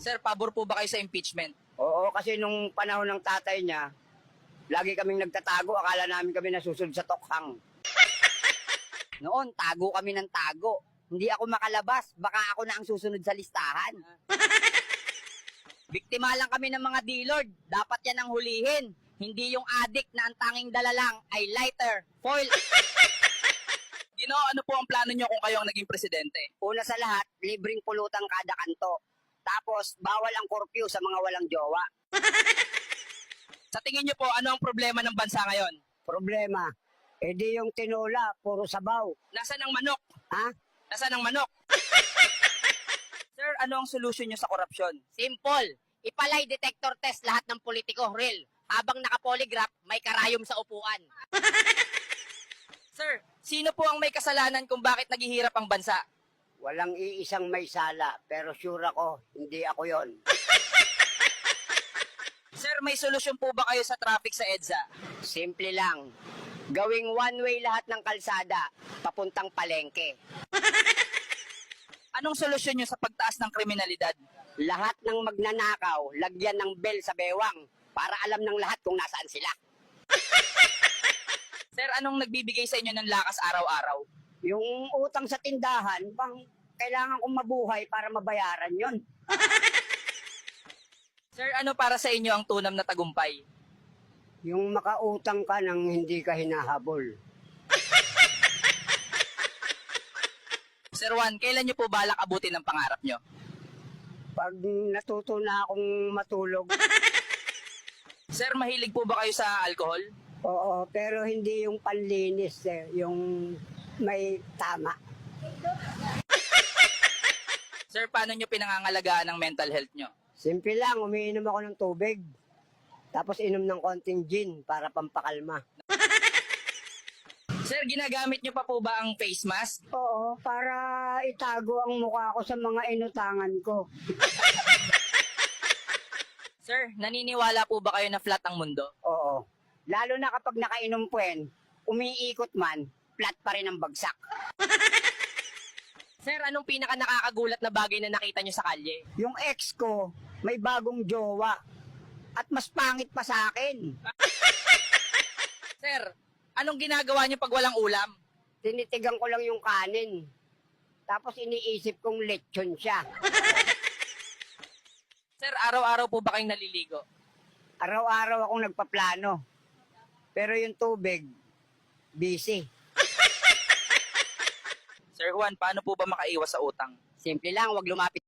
Sir, pabor po ba kayo sa impeachment? Oo, kasi nung panahon ng tatay niya, lagi kaming nagtatago. Akala namin kami nasusunod sa tokhang. Noon, tago kami ng tago. Hindi ako makalabas. Baka ako na ang susunod sa listahan. Biktima lang kami ng mga D-Lord. Dapat yan ang hulihin. Hindi yung addict na ang tanging dala lang ay lighter, foil. Gino, ano po ang plano nyo kung kayo ang naging presidente? Una sa lahat, libreng pulutang kada kanto. Tapos, bawal ang curfew sa mga walang jowa. Sa tingin nyo po, ano ang problema ng bansa ngayon? Problema, edi yung tinola, puro sabaw. Nasaan ang manok? Ha? Nasaan ang manok? Sir, ano ang solusyon nyo sa korupsyon? Simple. Ipalay detector test lahat ng politiko, real. Habang naka-polygraph, may karayom sa upuan. Sir, sino po ang may kasalanan kung bakit naghihirap ang bansa? Walang iisang may sala, pero sure ako, hindi ako yon. Sir, may solusyon po ba kayo sa traffic sa EDSA? Simple lang. Gawing one-way lahat ng kalsada, papuntang palengke. Anong solusyon nyo sa pagtaas ng kriminalidad? Lahat ng magnanakaw, lagyan ng bell sa bewang para alam ng lahat kung nasaan sila. Sir, anong nagbibigay sa inyo ng lakas araw-araw? Yung utang sa tindahan, bang kailangan kong mabuhay para mabayaran yon. Sir, ano para sa inyo ang tunam na tagumpay? Yung makautang ka nang hindi ka hinahabol. Sir Juan, kailan nyo po balak abutin ang pangarap nyo? Pag natuto na akong matulog, Sir, mahilig po ba kayo sa alcohol? oo, pero hindi yung panlinis, yung may tama. Sir, paano nyo pinangangalagaan ang mental health nyo? Simple lang, umiinom ako ng tubig. Tapos inom ng konting gin para pampakalma. Sir, ginagamit nyo pa po ba ang face mask? Oo, para itago ang mukha ko sa mga inutangan ko. Sir, naniniwala po ba kayo na flat ang mundo? Oo. Lalo na kapag nakainom puwen, umiikot man, flat pa rin ang bagsak. Sir, anong pinaka nakakagulat na bagay na nakita nyo sa kalye? Yung ex ko, may bagong jowa. At mas pangit pa sa akin. Sir, anong ginagawa nyo pag walang ulam? Tinitigan ko lang yung kanin. Tapos iniisip kong lechon siya. Sir, araw-araw po ba kayong naliligo? Araw-araw akong nagpaplano. Pero yung tubig, busy. Sir Juan, paano po ba makaiwas sa utang? Simple lang, wag lumapit